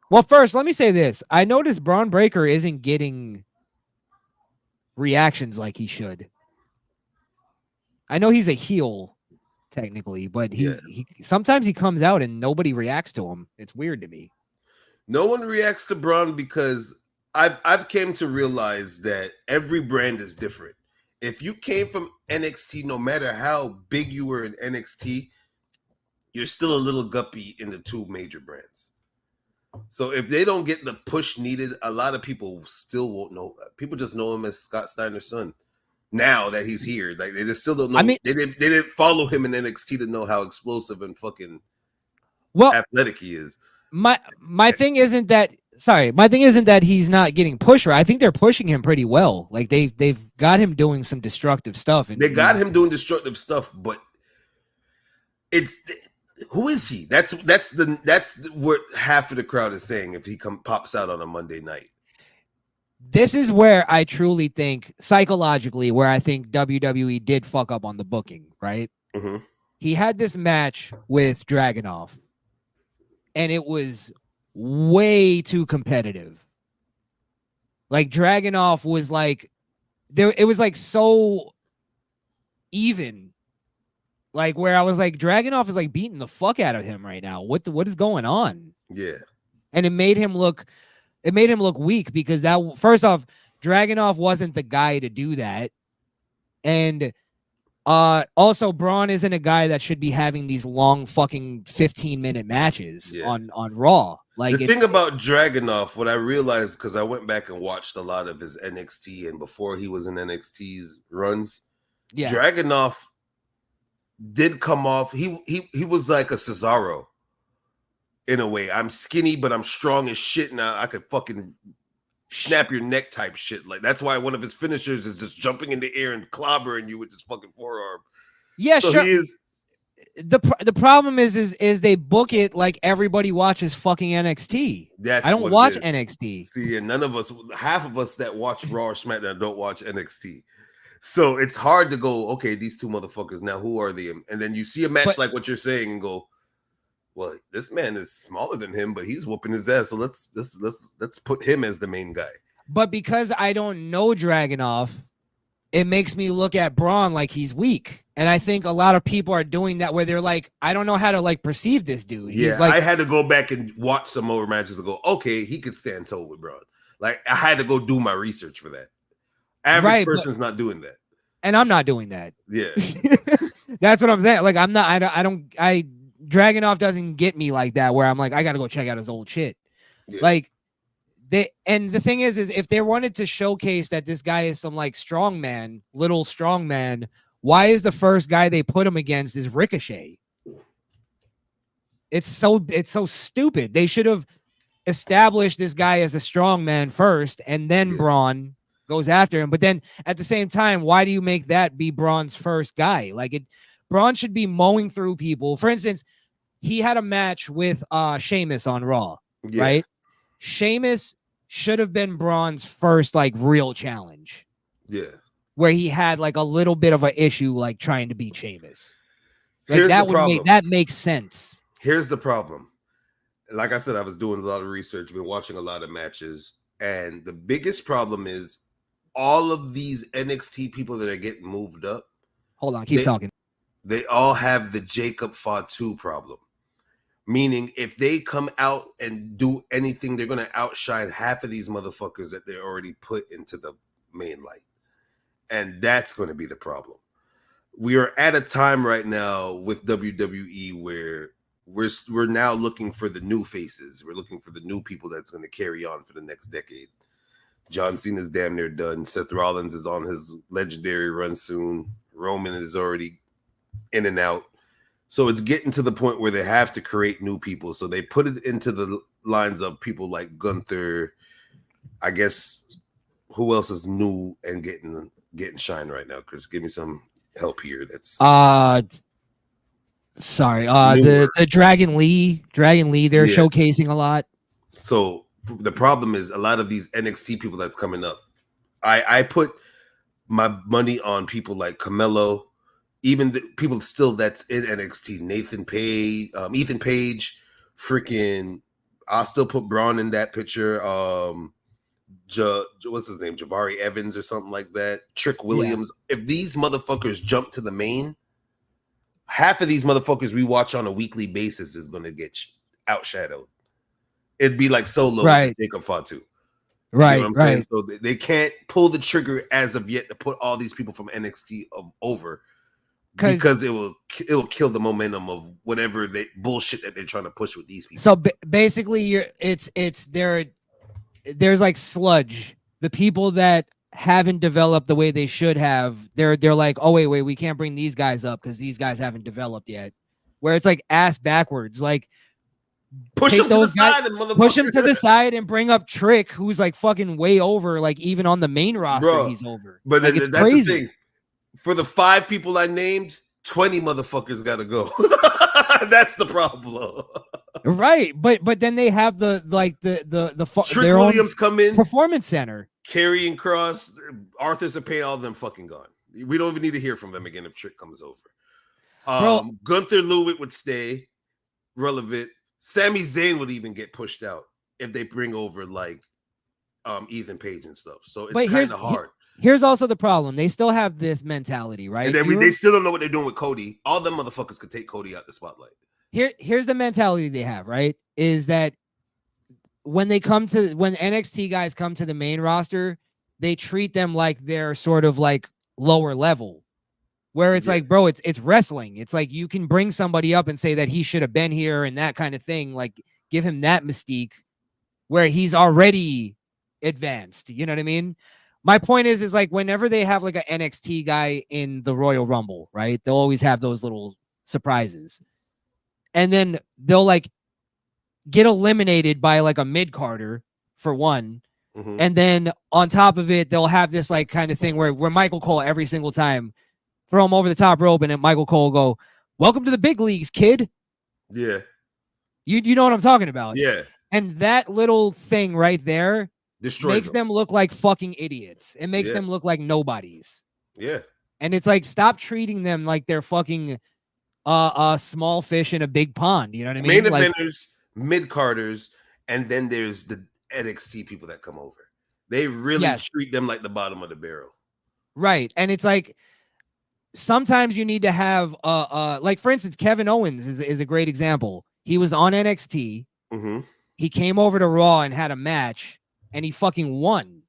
Well, first, let me say this. I noticed Braun Breaker isn't getting reactions like he should. I know he's a heel technically, but Yeah. he sometimes he comes out and nobody reacts to him. It's weird to me. No one reacts to Braun because I've came to realize that every brand is different. If you came from NXT, no matter how big you were in NXT, you're still a little guppy in the two major brands. So if they don't get the push needed, a lot of people still won't know. People just know him as Scott Steiner's son. Now that he's here, like they just still don't know. I mean, they didn't follow him in NXT to know how explosive and fucking well, athletic he is. my thing isn't that. Sorry, my thing isn't that he's not getting pushed. Right? I think they're pushing him pretty well. Like they've got him doing some destructive stuff, and They got him doing destructive stuff, but it's who is he? That's what half of the crowd is saying if he pops out on a Monday night. This is where I truly think psychologically where I think WWE did fuck up on the booking, right? Mm-hmm. He had this match with Dragunov and it was way too competitive. Like Dragunov was like there it was like so even. Like where I was like Dragunov is like beating the fuck out of him right now. What is going on? Yeah. And it made him look weak because that first off, Dragunov wasn't the guy to do that. And also Braun isn't a guy that should be having these long fucking 15-minute matches on Raw. Like the thing about Dragunov, what I realized because I went back and watched a lot of his NXT and before he was in NXT's runs, Dragunov did come off. He was like a Cesaro. In a way, I'm skinny, but I'm strong as shit. Now I could fucking snap your neck type shit. Like that's why one of his finishers is just jumping in the air and clobbering you with his fucking forearm. Yeah, so sure. He is. The problem is they book it like everybody watches fucking NXT. I don't watch NXT. See, and none of us, half of us that watch Raw or SmackDown don't watch NXT. So it's hard to go, okay, these two motherfuckers, now who are they? And then you see a match like what you're saying and go, well, this man is smaller than him, but he's whooping his ass. So let's put him as the main guy. But because I don't know Dragunov, it makes me look at Braun like he's weak. And I think a lot of people are doing that where they're like, I don't know how to like perceive this dude. Yeah, he's like, I had to go back and watch some more matches to go, okay, he could stand tall with Braun. Like I had to go do my research for that. Average person's not doing that. And I'm not doing that. Yeah. That's what I'm saying. Like I'm not, I Dragunov doesn't get me like that where I'm like, I got to go check out his old shit. Yeah. Like and the thing is if they wanted to showcase that this guy is some like little strong man, why is the first guy they put him against is Ricochet? It's so stupid. They should have established this guy as a strong man first and then Braun goes after him. But then at the same time, why do you make that be Braun's first guy? Like Braun should be mowing through people. For instance, he had a match with Sheamus on Raw, right? Sheamus should have been Braun's first like real challenge. Yeah. Where he had like a little bit of an issue like trying to beat Sheamus. Like that makes sense. Here's the problem. Like I said, I was doing a lot of research, been watching a lot of matches, and the biggest problem is all of these NXT people that are getting moved up. Hold on, keep talking. They all have the Jacob Fatu problem. Meaning, if they come out and do anything, they're going to outshine half of these motherfuckers that they're already put into the main light. And that's going to be the problem. We are at a time right now with WWE where we're now looking for the new faces. We're looking for the new people that's going to carry on for the next decade. John Cena's damn near done. Seth Rollins is on his legendary run soon. Roman is already in and out. So it's getting to the point where they have to create new people. So they put it into the lines of people like Gunther. I guess who else is new and getting shine right now? Chris, give me some help here. That's sorry. The Dragon Lee. They're showcasing a lot. So the problem is a lot of these NXT people that's coming up. I put my money on people like Carmelo. Even the people still that's in NXT, Ethan Page, freaking, I'll still put Bron in that picture. What's his name? Javari Evans or something like that. Trick Williams. Yeah. If these motherfuckers jump to the main, half of these motherfuckers we watch on a weekly basis is going to get outshadowed. It'd be like Solo with Jacob Fatu. Right, saying? So they can't pull the trigger as of yet to put all these people from NXT over because it will kill the momentum of whatever bullshit that they're trying to push with these people. So basically, there's like sludge. The people that haven't developed the way they should have, they're like, oh wait, we can't bring these guys up because these guys haven't developed yet. Where it's like ass backwards, like. Push him to the side, push him to the side and bring up Trick, who's like fucking way over. Like even on the main roster, he's over. But like, that's crazy. The thing. For the 5 people I named, 20 motherfuckers got to go. That's the problem. Right, but then they have the Trick Williams come in, Performance Center, Karrion Kross, Arthur Zapata, all of them fucking gone. We don't even need to hear from them again if Trick comes over. Gunther Lewitt would stay relevant. Sami Zayn would even get pushed out if they bring over like Ethan Page and stuff. So it's kind of hard. Here's also the problem. They still have this mentality, right? And then they still don't know what they're doing with Cody. All them motherfuckers could take Cody out the spotlight. Here's the mentality they have, right? Is that when NXT guys come to the main roster, they treat them like they're sort of like lower level. Where it's like, bro, it's wrestling. It's like you can bring somebody up and say that he should have been here and that kind of thing. Like give him that mystique where he's already advanced. You know what I mean? My point is like whenever they have like an NXT guy in the Royal Rumble, right? They'll always have those little surprises. And then they'll like get eliminated by like a mid-carder for one. Mm-hmm. And then on top of it, they'll have this like kind of thing where Michael Cole every single time throw him over the top rope, and then Michael Cole go, "Welcome to the big leagues, kid." Yeah. You know what I'm talking about. Yeah. And that little thing right there makes them look like fucking idiots. It makes them look like nobodies. Yeah. And it's like, stop treating them like they're fucking small fish in a big pond. You know what I mean? Main eventers, mid-carders, and then there's the NXT people that come over. They really treat them like the bottom of the barrel. Right. And it's like, sometimes you need to have like for instance, Kevin Owens is a great example. He was on NXT. Mm-hmm. He came over to Raw and had a match and he fucking won.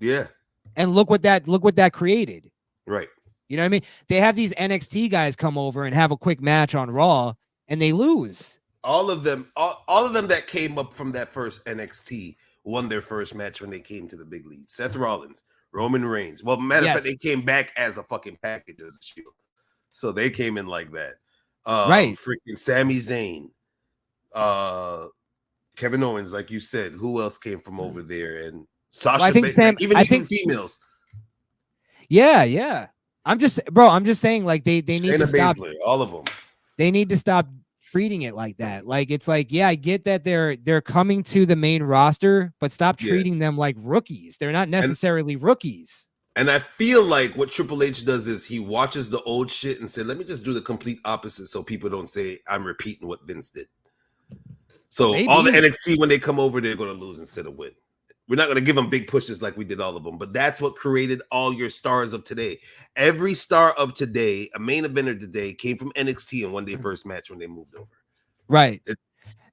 Yeah. And look what that created. Right. You know what I mean? They have these NXT guys come over and have a quick match on Raw and they lose. All of them that came up from that first NXT won their first match when they came to the big league. Seth Rollins, Roman Reigns. Well, matter of fact, they came back as a fucking package as a Shield. So they came in like that. Right. Freaking Sami Zayn. Kevin Owens, like you said. Who else came from over there? And Sasha Banks. Even females. Yeah. I'm just saying, like, they need to stop. Baszler, all of them. They need to stop treating it like that. Like, it's like, yeah, I get that they're coming to the main roster, but stop treating them like rookies. They're not necessarily rookies. And I feel like what Triple H does is he watches the old shit and said, let me just do the complete opposite so people don't say I'm repeating what Vince did. So all the NXT, when they come over, they're going to lose instead of win. We're not going to give them big pushes like we did all of them, but that's what created all your stars of today. Every star of today, a main eventer today, came from NXT and won their first match when they moved over. Right.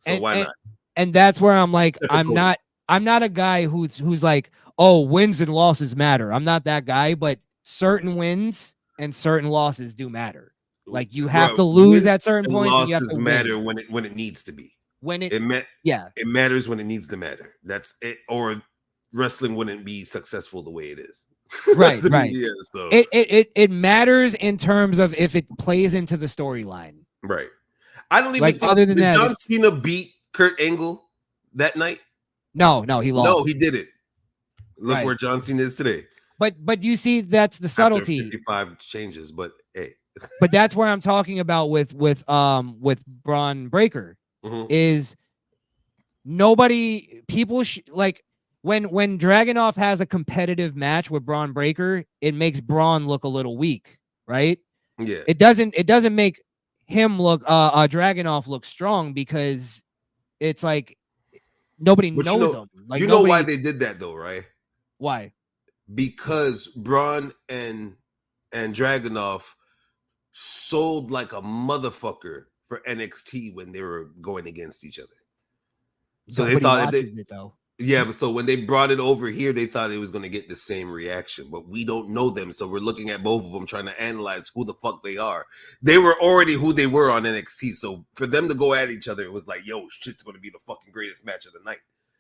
Why not? And that's where I'm like, I'm not a guy who's like, oh, wins and losses matter. I'm not that guy, but certain wins and certain losses do matter. Like you have to lose at certain points. Losses and you have to matter win. when it needs to be. It matters when it needs to matter. That's it. Or wrestling wouldn't be successful the way it is. Right. Yeah, so. It matters in terms of if it plays into the storyline. Right. I don't even like, think other than that, John Cena beat Kurt Angle that night. No, he lost. No, he didn't. Look where John Cena is today. But you see, that's the subtlety. After 55 changes, but hey. But that's where I'm talking about with Bron Breakker. Mm-hmm. Is people like when Dragunov has a competitive match with Bron Breakker, it makes Braun look a little weak, right? Yeah. It doesn't make him look Dragunov look strong because it's like Nobody But knows them. Like you know why nobody. they did that though, right? Why? Because Bron and Dragunov sold like a motherfucker for NXT when they were going against each other. So Nobody they thought if they, watches it though. yeah, but so when they brought it over here, they thought it was going to get the same reaction, but we don't know them. So we're looking at both of them trying to analyze who the fuck they are. They were already who they were on NXT. So for them to go at each other, it was like, yo, shit's going to be the fucking greatest match of the night.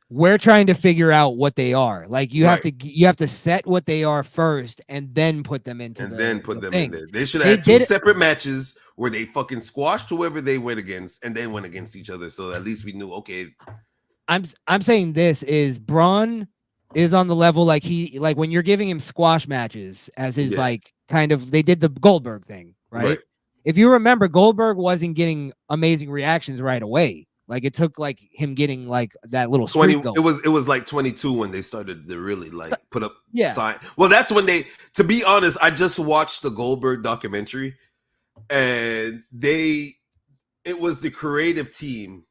We're trying to figure out what they are. Like you have to set what they are first and then put them into then put the them thing. in there. They should have had two separate matches where they fucking squashed whoever they went against and then went against each other. So at least we knew, okay. I'm saying this is Bron is on the level like when you're giving him squash matches as his like kind of, they did the Goldberg thing, right? If you remember, Goldberg wasn't getting amazing reactions right away. Like it took like him getting like that little 20. going. It was like 22 when they started to really like put up sign. Well, that's when they, to be honest, I just watched the Goldberg documentary and it was the creative team.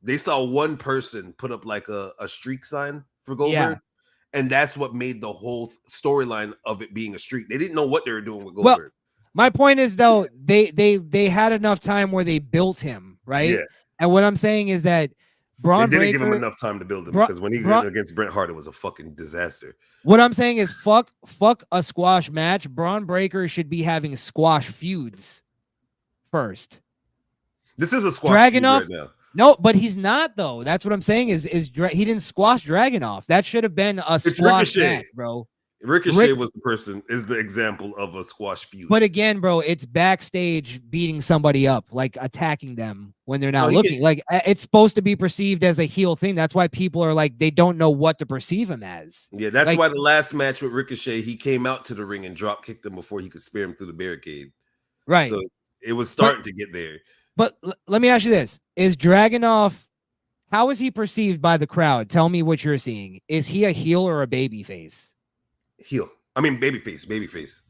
They saw one person put up like a streak sign for Goldberg. And that's what made the whole storyline of it being a streak. They didn't know what they were doing with Goldberg. Well, my point is though, they had enough time where they built him, right? Yeah. And what I'm saying is that Bron they didn't Breakker, give him enough time to build him because when he went against Bret Hart, it was a fucking disaster. What I'm saying is fuck a squash match. Bron Breakker should be having squash feuds first. This is a squash feud right now. No, but he's not though. That's what I'm saying is he didn't squash Dragunov. That should have been a squash match, bro. Ricochet was the example of a squash feud. But again, bro, it's backstage beating somebody up, like attacking them when they're not looking. Like it's supposed to be perceived as a heel thing. That's why people are like, they don't know what to perceive him as. Yeah, that's why the last match with Ricochet, he came out to the ring and drop kicked him before he could spear him through the barricade. Right. So it was starting to get there. But let me ask you this. Is Dragunov, how is he perceived by the crowd? Tell me what you're seeing. Is he a heel or a baby face? Heel. I mean, babyface.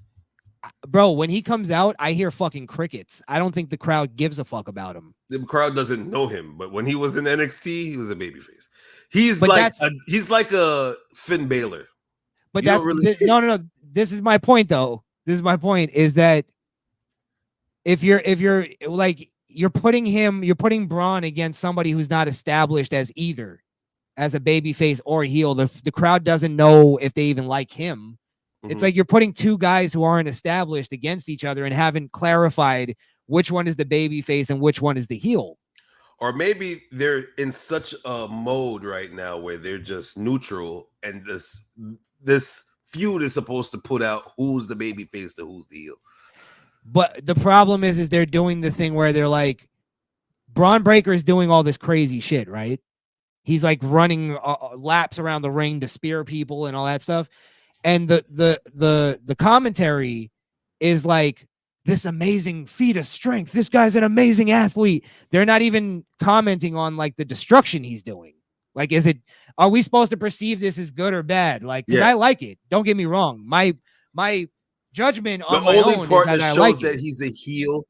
Bro, when he comes out, I hear fucking crickets. I don't think the crowd gives a fuck about him. The crowd doesn't know him, but when he was in NXT, he was a babyface. He's like a Finn Balor. But that's no. This is my point, though. This is my point: is that if you're like you're putting Bron against somebody who's not established as either. As a babyface or heel, the crowd doesn't know if they even like him. It's like you're putting two guys who aren't established against each other and haven't clarified which one is the babyface and which one is the heel. Or maybe they're in such a mode right now where they're just neutral, and this feud is supposed to put out who's the babyface to who's the heel. But the problem is they're doing the thing where they're like, Bron Breakker is doing all this crazy shit, right? He's like running laps around the ring to spear people and all that stuff. And the commentary is like this amazing feat of strength. This guy's an amazing athlete. They're not even commenting on like the destruction he's doing. Like, are we supposed to perceive this as good or bad? Like, I like it. Don't get me wrong. My judgment on my own is that I like that he's a heel.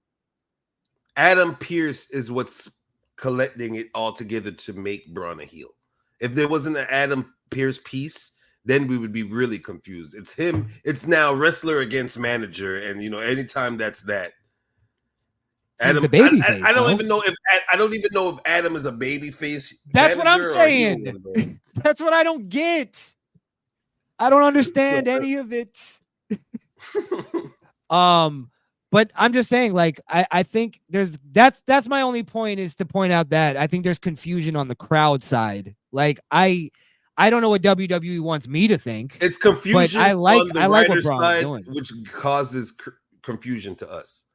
Adam Pearce is what's collecting it all together to make Bron a heel. If there wasn't an Adam Pearce piece, then we would be really confused. It's him. It's now wrestler against manager, and anytime that's that. Adam, the babyface. I don't even know if Adam is a babyface. That's what I'm saying. That's what I don't get. I don't understand any of it. But I'm just saying, like, I think that's my only point, is to point out that I think there's confusion on the crowd side. Like, I don't know what WWE wants me to think. It's confusion. But I like what Bron's side, doing, which causes confusion to us.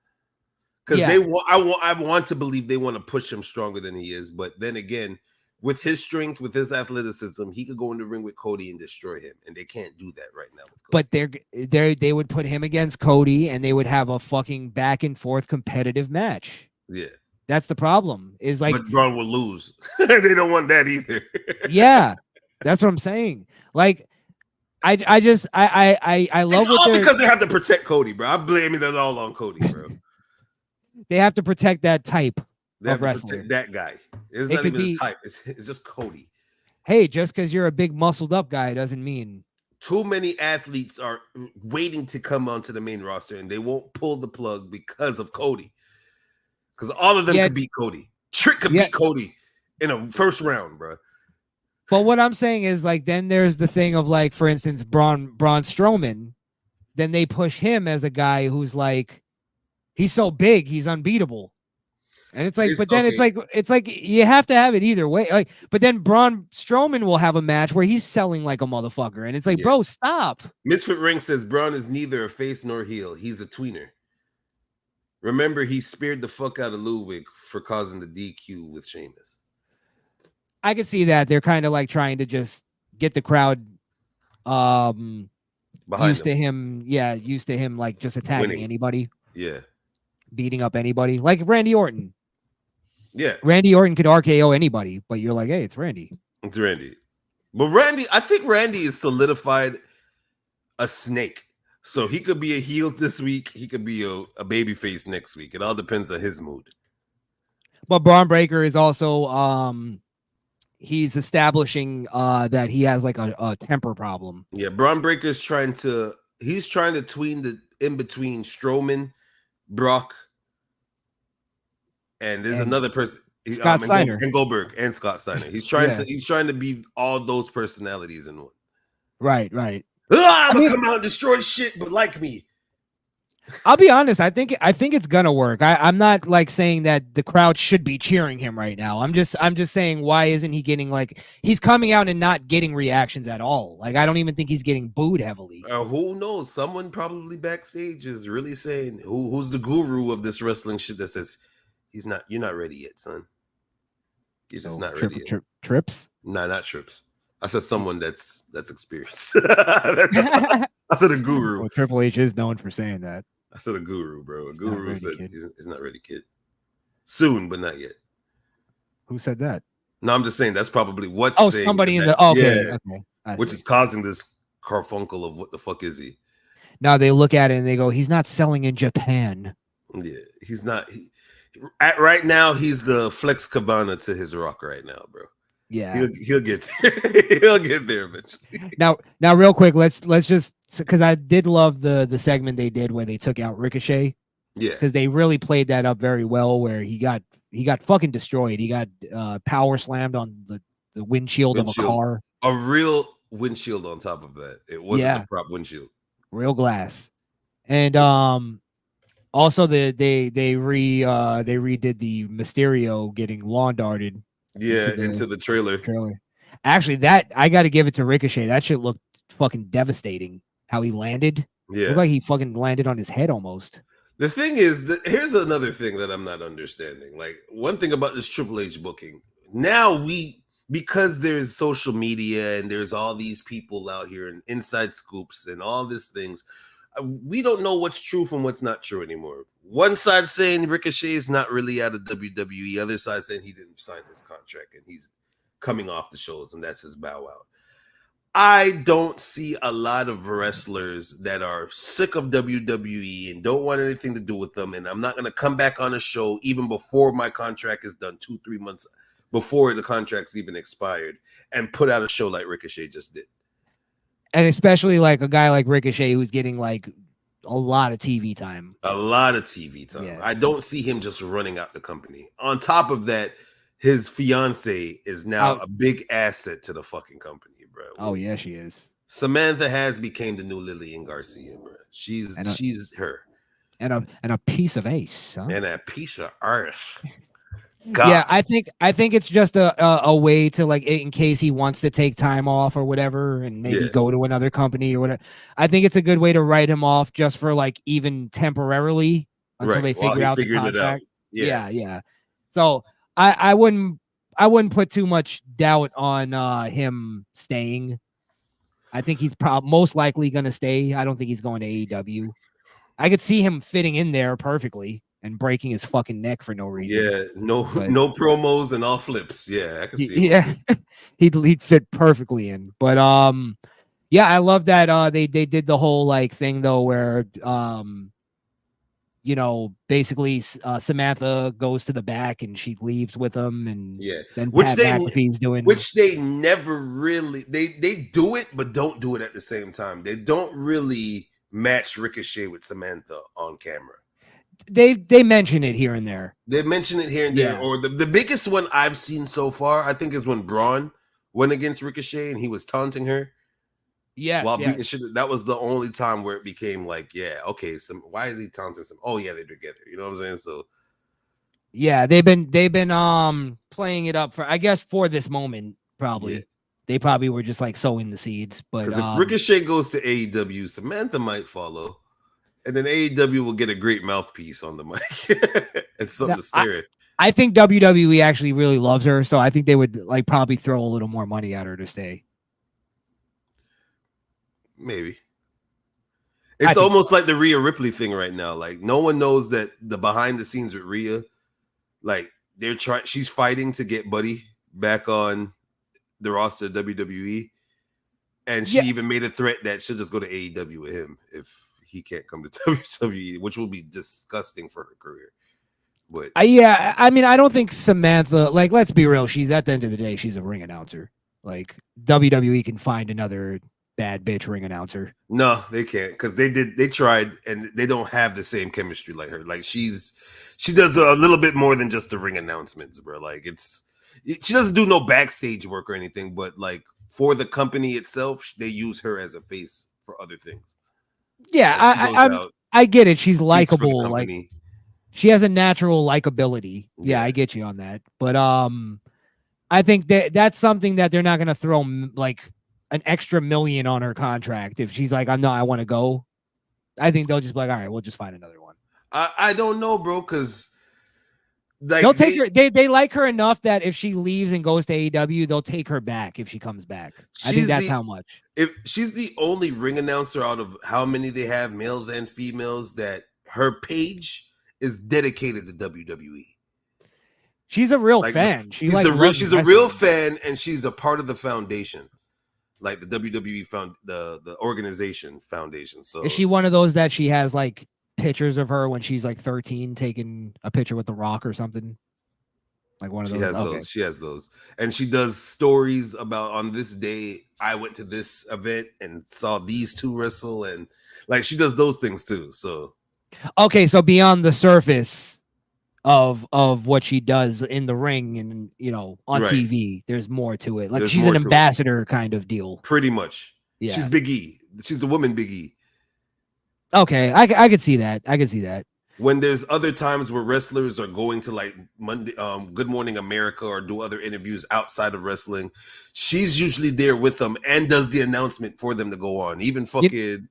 Because I want to believe they want to push him stronger than he is, but then again, with his strength, with his athleticism, he could go in the ring with Cody and destroy him, and they can't do that right now. But they would put him against Cody, and they would have a fucking back and forth competitive match. Yeah, that's the problem. Is like, but Bron will lose. They don't want that either. Yeah, that's what I'm saying. Like, I love it's all what because they have to protect Cody, bro. I'm blaming that all on Cody, bro. They have to protect that type. They have to protect that guy. It's not even a type. It's just Cody. hey, just because you're a big muscled up guy doesn't mean. Too many athletes are waiting to come onto the main roster, and they won't pull the plug because of Cody. Because all of them could beat Cody. Trick could beat Cody in a first round, bro. But what I'm saying is, like, then there's the thing of, like, for instance, Braun Strowman. Then they push him as a guy who's like, he's so big, he's unbeatable. And it's like, but then it's like you have to have it either way. Like, but then Braun Strowman will have a match where he's selling like a motherfucker, and it's like, bro, stop. Misfit Ring says Braun is neither a face nor heel. He's a tweener. Remember, he speared the fuck out of Ludwig for causing the DQ with Sheamus. I can see that they're kind of like trying to just get the crowd used to him. Yeah, used to him like just attacking anybody. Yeah. Beating up anybody. Like Randy Orton. Yeah. Randy Orton could RKO anybody, but you're like, hey, it's Randy. It's Randy. But I think Randy is solidified a snake. So he could be a heel this week. He could be a baby face next week. It all depends on his mood. But Braun Breaker is also he's establishing that he has like a temper problem. Yeah, Braun Breaker's trying to tween the in between Strowman, Brock, and there's another person, Scott Steiner, and Goldberg, and Scott Steiner. He's trying to be all those personalities in one. Right. I'm gonna come out and destroy shit, but like me. I'll be honest. I think it's gonna work. I'm not like saying that the crowd should be cheering him right now. I'm just saying, why isn't he getting like, he's coming out and not getting reactions at all? Like, I don't even think he's getting booed heavily. Who knows? Someone probably backstage is really saying, who's the guru of this wrestling shit that says you're not ready yet, son. You're just not ready yet. Trips? Nah, not Trips. I said someone that's experienced. I said a guru. Well, Triple H is known for saying that. I said a guru, bro. A guru said he's not ready, kid. Soon, but not yet. Who said that? No, I'm just saying that's probably what's saying somebody in that, the okay. Which is causing this carfunkel of what the fuck is he? Now they look at it and they go, he's not selling in Japan. Yeah, he's not. Right now, he's the Flex Cabana to his Rock right now, bro. Yeah, he'll get there. He'll get there eventually. Now, real quick, let's just, because I did love the segment they did where they took out Ricochet. Yeah, because they really played that up very well. Where he got fucking destroyed. He got power slammed on the windshield of a car. A real windshield on top of that. It wasn't a prop windshield. Real glass. And also they redid the Mysterio getting lawn darted. Yeah, into the trailer. Actually, that I got to give it to Ricochet. That shit looked fucking devastating. How he landed. Yeah, looked like he fucking landed on his head almost. The thing is that here's another thing that I'm not understanding. Like, one thing about this Triple H booking. Now because there's social media and there's all these people out here and inside scoops and all these things, we don't know what's true from what's not true anymore. One side saying Ricochet is not really out of WWE, other side saying he didn't sign his contract and he's coming off the shows and that's his bow out. I don't see a lot of wrestlers that are sick of WWE and don't want anything to do with them, and I'm not going to come back on a show even before my contract is done, 2-3 months before the contract's even expired, and put out a show like Ricochet just did. And especially like a guy like Ricochet who's getting like a lot of TV time. Yeah. I don't see him just running out the company. On top of that, his fiance is now a big asset to the fucking company, bro. Oh yeah, she is. Samantha has became the new Lillian Garcia, bro. She's her. And a piece of ace, huh? And a piece of earth. God. Yeah, I think it's just a way to, like, in case he wants to take time off or whatever and maybe go to another company or whatever. I think it's a good way to write him off just for like even temporarily until they figure out the contract. Yeah. So I wouldn't put too much doubt on him staying. I think he's most likely going to stay. I don't think he's going to AEW. I could see him fitting in there perfectly and breaking his fucking neck for no reason. Yeah, no promos and all flips. Yeah, I can see. Yeah, he'd fit perfectly in. But yeah, I love that they did the whole like thing though where you know, basically Samantha goes to the back and she leaves with him, and Yeah, then which Pat they McAfee's doing. which they never really they do it, but don't do it at the same time. They don't really match Ricochet with Samantha on camera. They mention it here and there. They mention it here and there, Yeah. or the biggest one I've seen so far, I think, is when Braun went against Ricochet and he was taunting her Yes, while beating yes. shit. That was the only time where it became like, yeah, okay, why is he taunting some? Oh yeah, they're together. You know what I'm saying? So Yeah, they've been playing it up for, I guess, for this moment, yeah, probably. They probably were just like sowing the seeds, but because if Ricochet goes to AEW, Samantha might follow. And then AEW will get a great mouthpiece on the mic and something to stare at. I think WWE actually really loves her, so I think they would like probably throw a little more money at her to stay. Maybe. It's almost like the Rhea Ripley thing right now. Like no one knows that the behind the scenes with Rhea, like she's fighting to get Buddy back on the roster of WWE. And she even made a threat that she'll just go to AEW with him if he can't come to WWE, which will be disgusting for her career. But yeah, I mean, I don't think Samantha, like, let's be real, she's at the end of the day, she's a ring announcer. Like WWE can find another bad bitch ring announcer. No, they can't, because they tried and they don't have the same chemistry like her. Like she does a little bit more than just the ring announcements, bro. Like she doesn't do no backstage work or anything, but like for the company itself, they use her as a face for other things. Yeah, like I get it. She's likable. Like company. she has a natural likability. Yeah, I get you on that. But I think that's something that they're not gonna throw like an extra $1 million on her contract if she's like, I want to go. I think they'll just be like, all right, we'll just find another one. I don't know, bro, because like they'll take her. They like her enough that if she leaves and goes to AEW, they'll take her back if she comes back. I think that's how much. If she's the only ring announcer out of how many they have, males and females, that her page is dedicated to WWE. She's a real fan. She's a real fan, and she's a part of the foundation, like the WWE the organization foundation. So is she one of those that she has like pictures of her when she's like 13 taking a picture with The Rock or something? Like one of those. She has those, and she does stories about, on this day I went to this event and saw these two wrestle, and like she does those things too. So okay, so beyond the surface of what she does in the ring and on TV, there's more to it. Like she's an ambassador kind of deal. Pretty much. Yeah. She's Big E. She's the woman Big E. Okay, I could see that. I could see that. When there's other times where wrestlers are going to like Monday, Good Morning America, or do other interviews outside of wrestling, she's usually there with them and does the announcement for them to go on. Even fucking.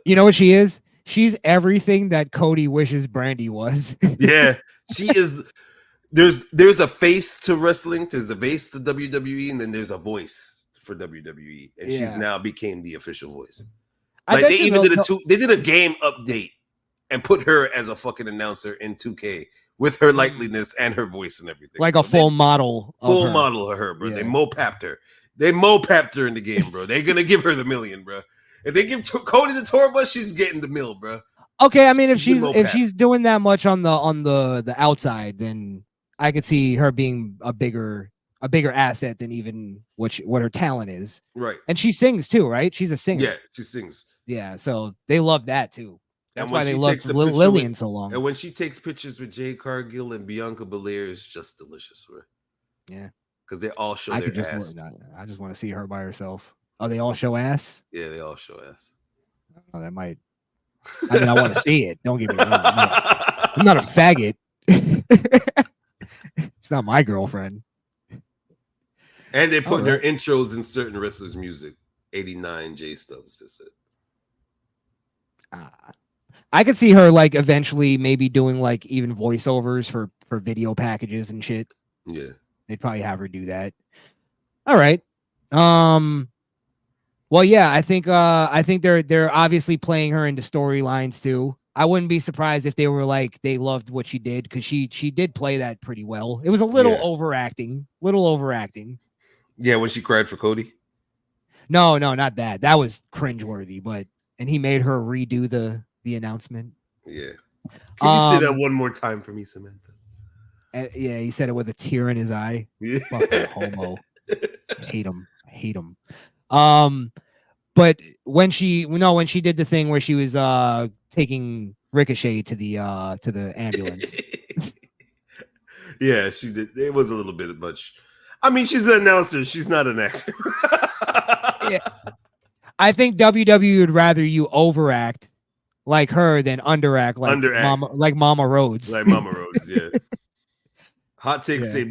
You know what she is? She's everything that Cody wishes Brandy was. Yeah, she is. There's a face to wrestling. There's a face to WWE, and then there's a voice for WWE, and she's now became the official voice. Like they even did a game update and put her as a fucking announcer in 2K with her likeliness and her voice and everything. Like a full model of her, bro. Yeah. They mopapped her. They mopapped her in the game, bro. They're gonna give her the $1 million, bro. If they give Cody the tour bus, she's getting the $1 million, bro. Okay, I mean, if she's doing that much on the outside, then I could see her being a bigger asset than even what her talent is. Right. And she sings too, right? She's a singer. Yeah, she sings. Yeah, so they love that too. That's why they love Lillian so long. And when she takes pictures with Jade Cargill and Bianca Belair, it's just delicious, bro. Yeah, because they all show their ass. I just want to see her by herself. Oh, they all show ass? Yeah, they all show ass. Oh, that might. I mean, I want to see it. Don't get me wrong. I'm not a faggot. It's not my girlfriend. And they put their intros in certain wrestlers' music. 89 J Stubbs. That's it. I could see her like eventually maybe doing like even voiceovers for video packages and shit. Yeah, they'd probably have her do that. All right. Well, yeah, I think they're obviously playing her into storylines too. I wouldn't be surprised if they were like they loved what she did, because she did play that pretty well. It was a little overacting. Yeah, when she cried for Cody. No, not that. That was cringeworthy, and he made her redo the announcement. Yeah. Can you say that one more time for me, Samantha? Yeah, he said it with a tear in his eye. Yeah. Fucking homo. Hate him. But when she did the thing where she was taking Ricochet to the ambulance. Yeah, she did. It was a little bit much. I mean, she's an announcer. She's not an actor. Yeah. I think WWE would rather you overact like her than underact like Mama Rhodes. Like Mama Rhodes, yeah. Hot take say